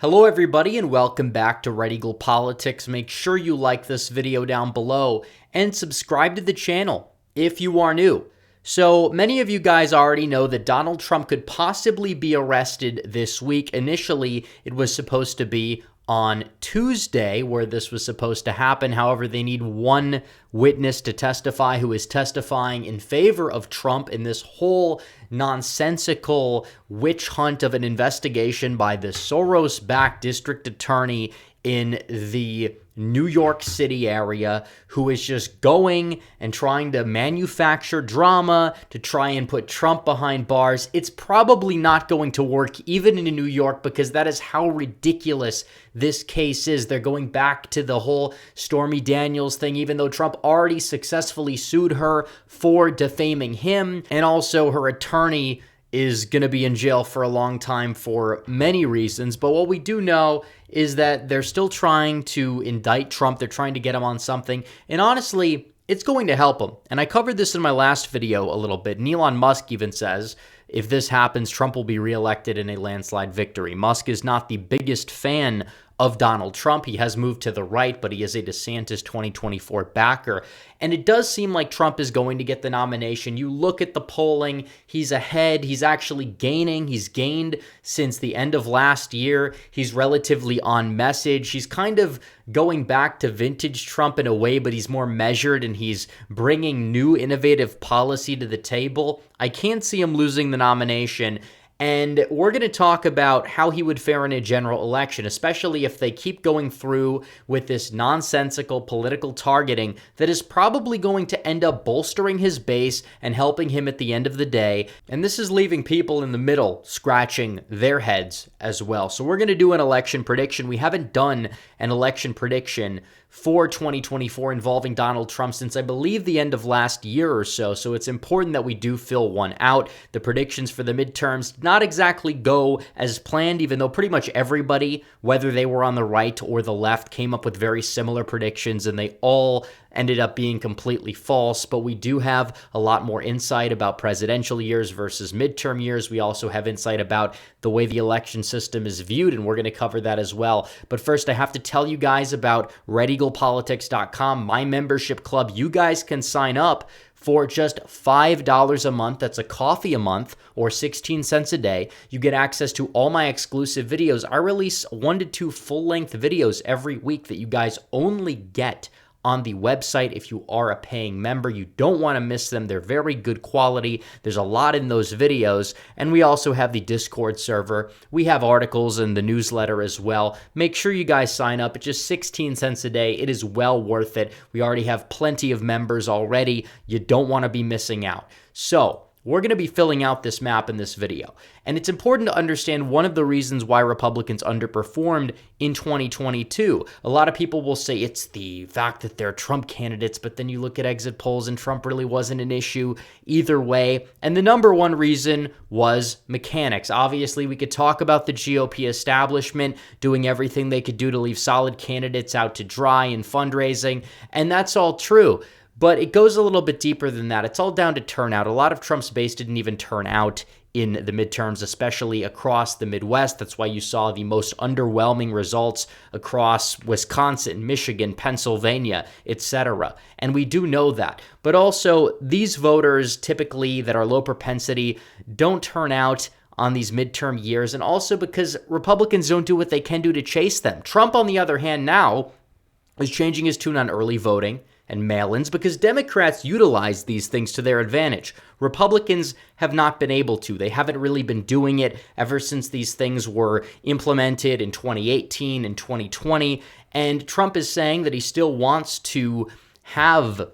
Hello everybody and welcome back to Red Eagle Politics. Make sure you like this video down below and subscribe to the channel if you are new. So many of you guys already know that Donald Trump could possibly be arrested this week. Initially, it was supposed to be on Tuesday where this was supposed to happen. However, they need one witness to testify who is testifying in favor of Trump in this whole nonsensical witch hunt of an investigation by the Soros-backed district attorney in the New York City area who is just going and trying to manufacture drama to try and put Trump behind bars. It's probably not going to work even in New York because that is how ridiculous this case is. They're going back to the whole Stormy Daniels thing, even though Trump already successfully sued her for defaming him, and also her attorney is going to be in jail for a long time for many reasons. But what we do know is that they're still trying to indict Trump. They're trying to get him on something. And honestly, it's going to help him. And I covered this in my last video a little bit. And Elon Musk even says, if this happens, Trump will be reelected in a landslide victory. Musk is not the biggest fan of Donald Trump. He has moved to the right, but he is a DeSantis 2024 backer. And it does seem like Trump is going to get the nomination. You look at the polling, he's ahead. He's actually gaining. He's gained since the end of last year. He's relatively on message. He's kind of going back to vintage Trump in a way, but he's more measured and he's bringing new innovative policy to the table. I can't see him losing the nomination. And we're going to talk about how he would fare in a general election, especially if they keep going through with this nonsensical political targeting that is probably going to end up bolstering his base and helping him at the end of the day. And this is leaving people in the middle scratching their heads as well. So we're going to do an election prediction. We haven't done an election prediction for 2024 involving Donald Trump since I believe the end of last year or so. So it's important that we do fill one out. The predictions for the midterms did not exactly go as planned, even though pretty much everybody, whether they were on the right or the left, came up with very similar predictions and they all ended up being completely false. But we do have a lot more insight about presidential years versus midterm years. We also have insight about the way the election system is viewed, and we're going to cover that as well. But first, I have to tell you guys about redeaglepolitics.com, my membership club. You guys can sign up for just $5 a month. That's a coffee a month or 16 cents a day. You get access to all my exclusive videos. I release 1 to 2 full-length videos every week that you guys only get on the website. If you are a paying member, you don't want to miss them. They're very good quality. There's a lot in those videos. And we also have the Discord server. We have articles in the newsletter as well. Make sure you guys sign up. It's just 16 cents a day. It is well worth it. We already have plenty of members already. You don't want to be missing out. So we're going to be filling out this map in this video. And it's important to understand one of the reasons why Republicans underperformed in 2022. A lot of people will say it's the fact that they're Trump candidates, but then you look at exit polls and Trump really wasn't an issue either way. And the number one reason was mechanics. Obviously, we could talk about the GOP establishment doing everything they could do to leave solid candidates out to dry in fundraising, and that's all true. But it goes a little bit deeper than that. It's all down to turnout. A lot of Trump's base didn't even turn out in the midterms, especially across the Midwest. That's why you saw the most underwhelming results across Wisconsin, Michigan, Pennsylvania, etc. And we do know that. But also, these voters typically that are low propensity don't turn out on these midterm years, and also because Republicans don't do what they can do to chase them. Trump, on the other hand, now is changing his tune on early voting and mail-ins because Democrats utilize these things to their advantage. Republicans have not been able to. They haven't really been doing it ever since these things were implemented in 2018 and 2020. And Trump is saying that he still wants to have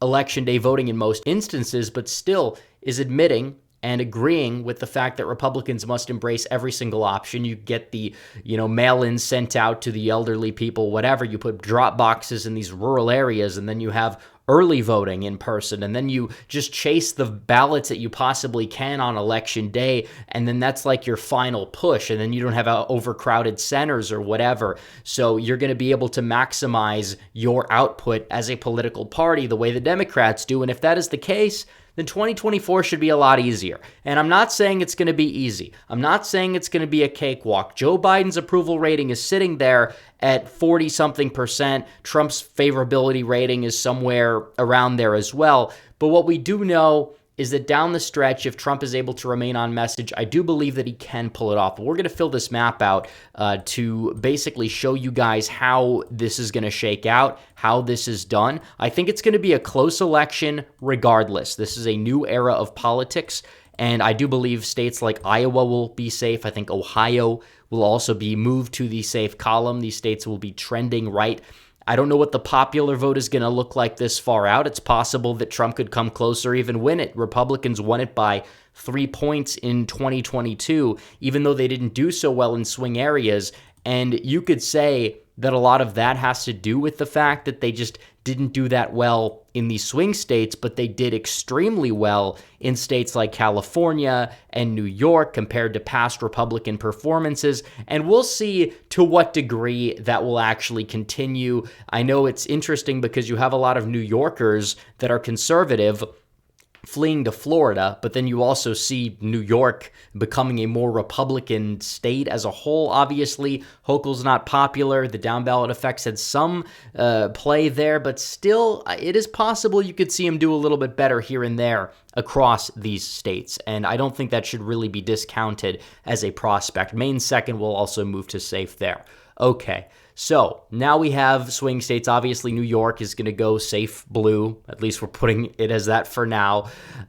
election day voting in most instances, but still is admitting and agreeing with the fact that Republicans must embrace every single option. You get the, mail-ins sent out to the elderly people, whatever. You put drop boxes in these rural areas, and then you have early voting in person, and then you just chase the ballots that you possibly can on election day, and then that's like your final push, and then you don't have overcrowded centers or whatever. So you're going to be able to maximize your output as a political party the way the Democrats do, and if that is the case, then 2024 should be a lot easier. And I'm not saying it's going to be easy. I'm not saying it's going to be a cakewalk. Joe Biden's approval rating is sitting there at 40-something%. Trump's favorability rating is somewhere around there as well. But what we do know is that down the stretch, if Trump is able to remain on message, I do believe that he can pull it off. But we're going to fill this map out to basically show you guys how this is going to shake out, how this is done. I think it's going to be a close election regardless. This is a new era of politics, and I do believe states like Iowa will be safe. I think Ohio will also be moved to the safe column. These states will be trending right. I don't know what the popular vote is going to look like this far out. It's possible that Trump could come close or even win it. Republicans won it by 3 points in 2022, even though they didn't do so well in swing areas. And you could say that a lot of that has to do with the fact that they just didn't do that well in the swing states, but they did extremely well in states like California and New York compared to past Republican performances. And we'll see to what degree that will actually continue. I know it's interesting because you have a lot of New Yorkers that are conservative fleeing to Florida, but then you also see New York becoming a more Republican state as a whole. Obviously, Hochul's not popular. The down ballot effects had some play there, but still, it is possible you could see him do a little bit better here and there across these states, and I don't think that should really be discounted as a prospect. Maine second will also move to safe there. Okay. So now we have swing states. Obviously, New York is going to go safe blue. At least we're putting it as that for now.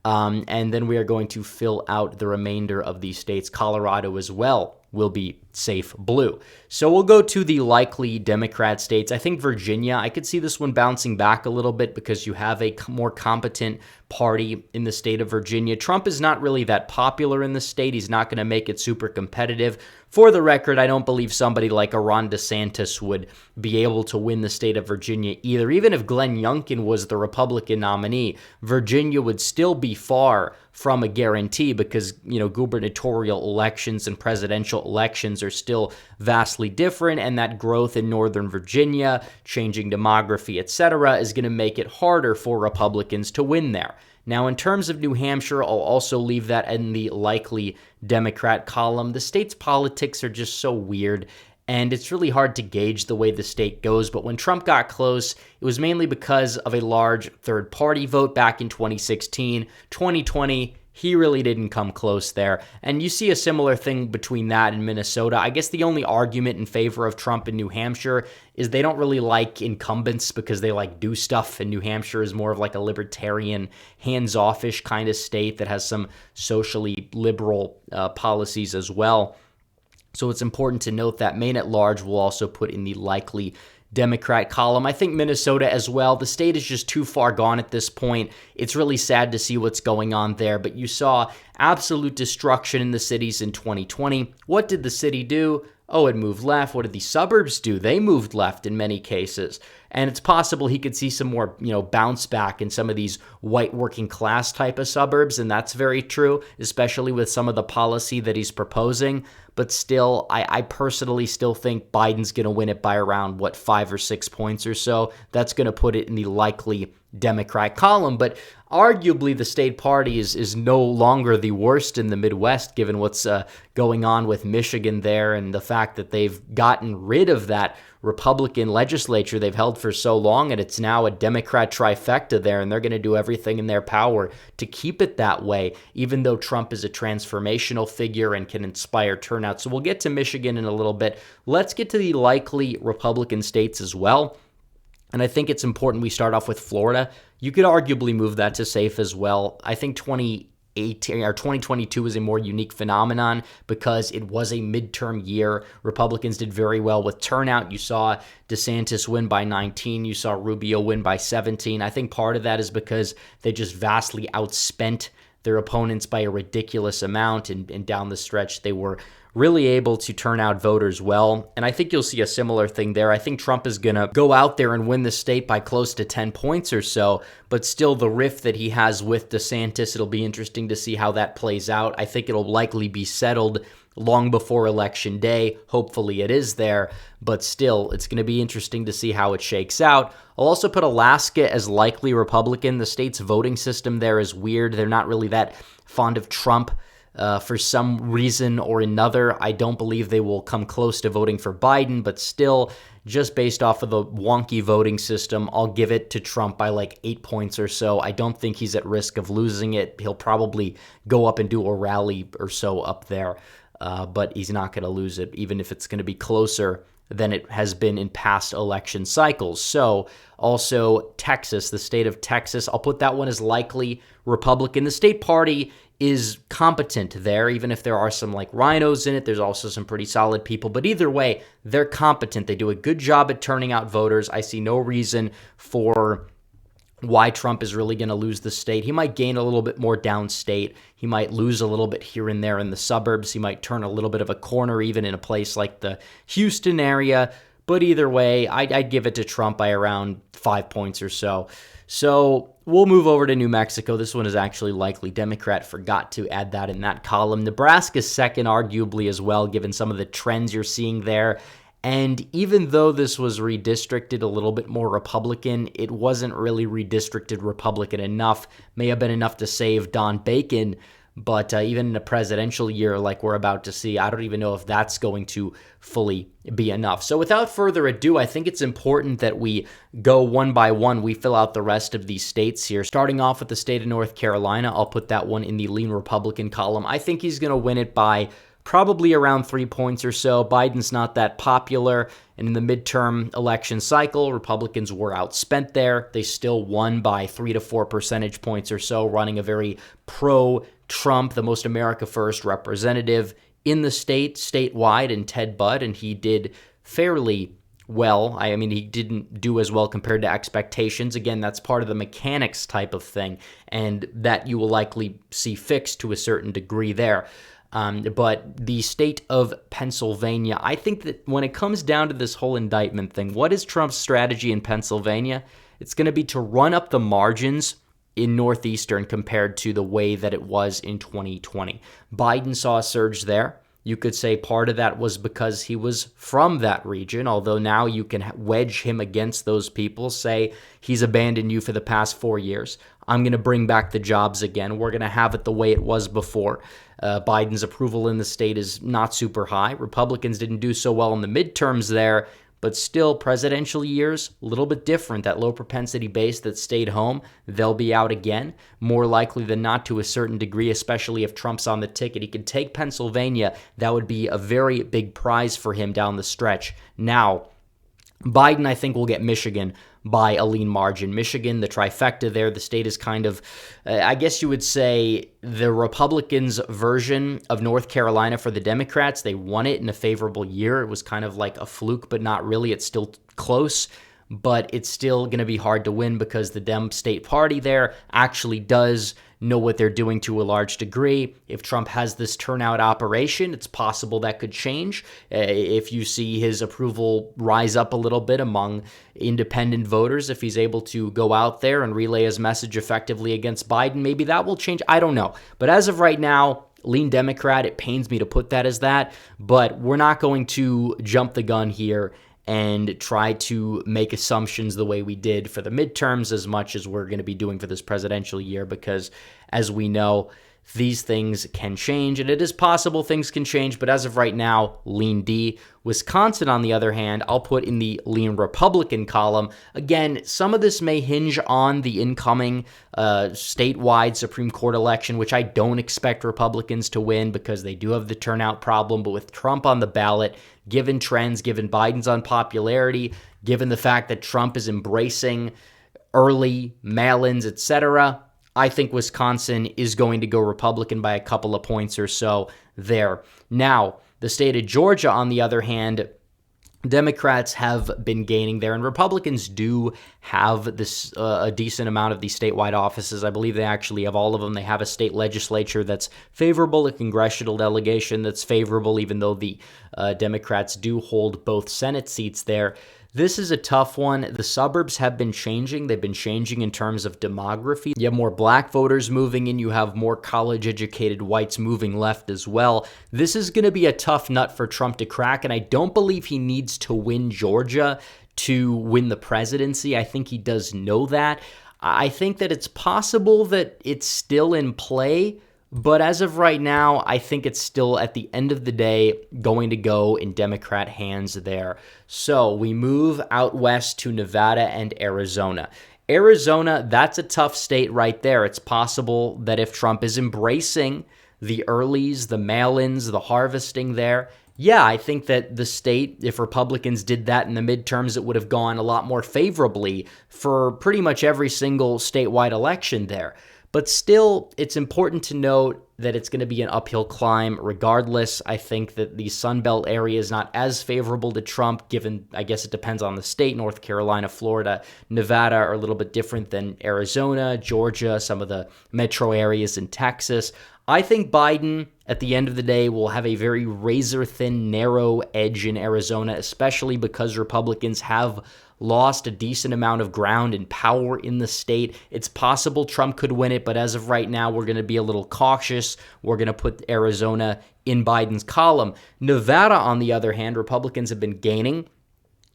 And then we are going to fill out the remainder of these states. Colorado as well will be safe blue. So we'll go to the likely Democrat states. I think Virginia, I could see this one bouncing back a little bit because you have a more competent party in the state of Virginia. Trump is not really that popular in the state. He's not going to make it super competitive. For the record, I don't believe somebody like a Ron DeSantis would be able to win the state of Virginia either. Even if Glenn Youngkin was the Republican nominee, Virginia would still be far from a guarantee because, gubernatorial elections and presidential elections are still vastly different, and that growth in Northern Virginia, changing demography, etc., is going to make it harder for Republicans to win there. Now, in terms of New Hampshire, I'll also leave that in the likely Democrat column. The state's politics are just so weird, and it's really hard to gauge the way the state goes. But when Trump got close, it was mainly because of a large third-party vote back in 2016. 2020, he really didn't come close there. And you see a similar thing between that and Minnesota. I guess the only argument in favor of Trump in New Hampshire is they don't really like incumbents because they do stuff, and New Hampshire is more of like a libertarian, hands-off-ish kind of state that has some socially liberal policies as well. So it's important to note that Maine at large will also put in the likely Democrat column. I think Minnesota as well. The state is just too far gone at this point. It's really sad to see what's going on there, but you saw absolute destruction in the cities in 2020. What did the city do? Oh, it moved left. What did the suburbs do? They moved left in many cases. And it's possible he could see some more, bounce back in some of these white working class type of suburbs. And that's very true, especially with some of the policy that he's proposing. But still, I personally still think Biden's going to win it by around, 5 or 6 points or so. That's going to put it in the likely Democrat column. But arguably, the state party is no longer the worst in the Midwest, given what's going on with Michigan there and the fact that they've gotten rid of that Republican legislature they've held for so long, and it's now a Democrat trifecta there, and they're going to do everything in their power to keep it that way, even though Trump is a transformational figure and can inspire turnout. So we'll get to Michigan in a little bit. Let's get to the likely Republican states as well. And I think it's important we start off with Florida. You could arguably move that to safe as well. I think 2022 is a more unique phenomenon because it was a midterm year. Republicans did very well with turnout. You saw DeSantis win by 19. You saw Rubio win by 17. I think part of that is because they just vastly outspent their opponents by a ridiculous amount, and down the stretch they were really able to turn out voters well. And I think you'll see a similar thing there. I think Trump is going to go out there and win the state by close to 10 points or so, but still the rift that he has with DeSantis, it'll be interesting to see how that plays out. I think it'll likely be settled long before Election Day. Hopefully it is there, but still, it's going to be interesting to see how it shakes out. I'll also put Alaska as likely Republican. The state's voting system there is weird. They're not really that fond of Trump. For some reason or another, I don't believe they will come close to voting for Biden, but still, just based off of the wonky voting system, I'll give it to Trump by like 8 points or so. I don't think he's at risk of losing it. He'll probably go up and do a rally or so up there, but he's not going to lose it, even if it's going to be closer than it has been in past election cycles. So also Texas, the state of Texas, I'll put that one as likely Republican. The state party is competent there, even if there are some like rhinos in it. There's also some pretty solid people, but either way, they're competent. They do a good job at turning out voters. I see no reason for why Trump is really going to lose the state. He might gain a little bit more downstate. He might lose a little bit here and there in the suburbs. He might turn a little bit of a corner even in a place like the Houston area. But either way, I'd give it to Trump by around 5 points or so. So we'll move over to New Mexico. This one is actually likely Democrat. Forgot to add that in that column. Nebraska's second, arguably as well, given some of the trends you're seeing there. And even though this was redistricted a little bit more Republican, it wasn't really redistricted Republican enough. May have been enough to save Don Bacon, but even in a presidential year like we're about to see, I don't even know if that's going to fully be enough. So without further ado, I think it's important that we go one by one. We fill out the rest of these states here. Starting off with the state of North Carolina, I'll put that one in the lean Republican column. I think he's going to win it by probably around 3 points or so. Biden's not that popular. And in the midterm election cycle, Republicans were outspent there. They still won by 3 to 4 percentage points or so, running a very pro-Trump, the most America First representative in the statewide, and Ted Budd, and he did fairly well. I mean, he didn't do as well compared to expectations. Again, that's part of the mechanics type of thing, and that you will likely see fixed to a certain degree there. But the state of Pennsylvania, I think that when it comes down to this whole indictment thing, what is Trump's strategy in Pennsylvania? It's going to be to run up the margins in Northeastern compared to the way that it was in 2020. Biden saw a surge there. You could say part of that was because he was from that region, although now you can wedge him against those people, say he's abandoned you for the past 4 years. I'm going to bring back the jobs again. We're going to have it the way it was before. Biden's approval in the state is not super high. Republicans didn't do so well in the midterms there, but still presidential years, a little bit different. That low propensity base that stayed home, they'll be out again, more likely than not to a certain degree, especially if Trump's on the ticket. He could take Pennsylvania. That would be a very big prize for him down the stretch. Now, Biden, I think, will get Michigan by a lean margin. Michigan, the trifecta there, the state is kind of, I guess you would say, the Republicans' version of North Carolina for the Democrats. They won it in a favorable year. It was kind of like a fluke, but not really. It's still close, but it's still going to be hard to win because the Dem state party there actually does know what they're doing to a large degree. If Trump has this turnout operation, it's possible that could change. If you see his approval rise up a little bit among independent voters, if he's able to go out there and relay his message effectively against Biden, maybe that will change. I don't know. But as of right now, lean Democrat, it pains me to put that as that, but we're not going to jump the gun here and try to make assumptions the way we did for the midterms as much as we're going to be doing for this presidential year, because as we know, these things can change, and it is possible things can change, but as of right now, lean D. Wisconsin, on the other hand, I'll put in the lean Republican column. Again, some of this may hinge on the incoming statewide Supreme Court election, which I don't expect Republicans to win because they do have the turnout problem, but with Trump on the ballot, given trends, given Biden's unpopularity, given the fact that Trump is embracing early mail-ins, etc., I think Wisconsin is going to go Republican by a couple of points or so there. Now, the state of Georgia, on the other hand, Democrats have been gaining there, and Republicans do have this a decent amount of these statewide offices. I believe they actually have all of them. They have a state legislature that's favorable, a congressional delegation that's favorable, even though the Democrats do hold both Senate seats there. This is a tough one. The suburbs have been changing. They've been changing in terms of demography. You have more black voters moving in. You have more college-educated whites moving left as well. This is going to be a tough nut for Trump to crack, and I don't believe he needs to win Georgia to win the presidency. I think he does know that. I think that it's possible that it's still in play, but as of right now, I think it's still, at the end of the day, going to go in Democrat hands there. So we move out west to Nevada and Arizona. Arizona, that's a tough state right there. It's possible that if Trump is embracing the earlies, the mail-ins, the harvesting there, yeah, I think that the state, if Republicans did that in the midterms, it would have gone a lot more favorably for pretty much every single statewide election there. But still, it's important to note that it's going to be an uphill climb regardless. I think that the Sunbelt area is not as favorable to Trump, given, I guess it depends on the state. North Carolina, Florida, Nevada are a little bit different than Arizona, Georgia, some of the metro areas in Texas. I think Biden, at the end of the day, will have a very razor-thin, narrow edge in Arizona, especially because Republicans have lost a decent amount of ground and power in the state. It's possible Trump could win it, but as of right now, we're going to be a little cautious. We're going to put Arizona in Biden's column. Nevada, on the other hand, Republicans have been gaining.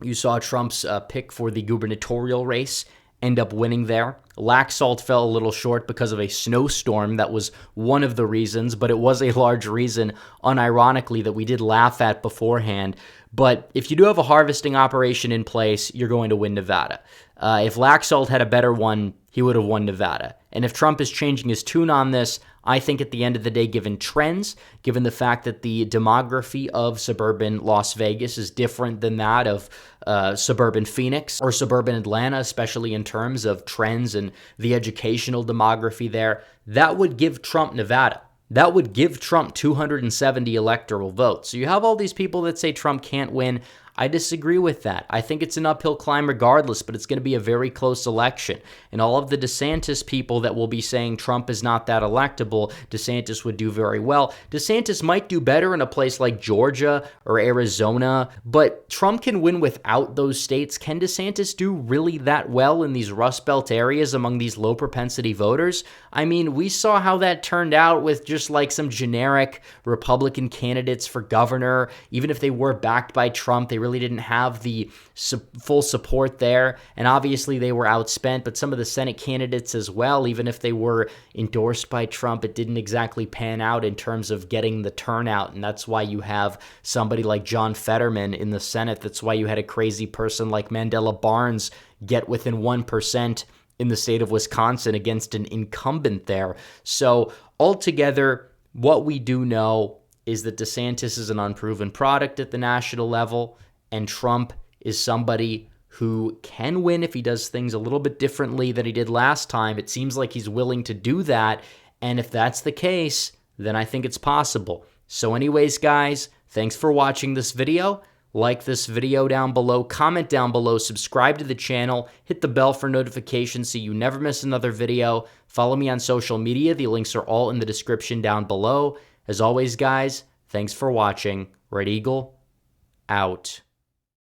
You saw Trump's pick for the gubernatorial race end up winning there. Laxalt fell a little short because of a snowstorm. That was one of the reasons, but it was a large reason, unironically, that we did laugh at beforehand. But if you do have a harvesting operation in place, you're going to win Nevada. If Laxalt had a better one, he would have won Nevada. And if Trump is changing his tune on this, I think at the end of the day, given trends, given the fact that the demography of suburban Las Vegas is different than that of suburban Phoenix or suburban Atlanta, especially in terms of trends and the educational demography there, that would give Trump Nevada. That would give Trump 270 electoral votes. So you have all these people that say Trump can't win. I disagree with that. I think it's an uphill climb regardless, but it's going to be a very close election. And all of the DeSantis people that will be saying Trump is not that electable, DeSantis would do very well. DeSantis might do better in a place like Georgia or Arizona, but Trump can win without those states. Can DeSantis do really that well in these Rust Belt areas among these low propensity voters? I mean, we saw how that turned out with just like some generic Republican candidates for governor. Even if they were backed by Trump, they really didn't have the full support there, and obviously they were outspent, but some of the Senate candidates as well, even if they were endorsed by Trump, it didn't exactly pan out in terms of getting the turnout, and that's why you have somebody like John Fetterman in the Senate. That's why you had a crazy person like Mandela Barnes get within 1% in the state of Wisconsin against an incumbent there. So altogether, what we do know is that DeSantis is an unproven product at the national level, and Trump is somebody who can win if he does things a little bit differently than he did last time. It seems like he's willing to do that, and if that's the case, then I think it's possible. So anyways, guys, thanks for watching this video. Like this video down below, comment down below, subscribe to the channel, hit the bell for notifications so you never miss another video. Follow me on social media. The links are all in the description down below. As always, guys, thanks for watching. Red Eagle, out.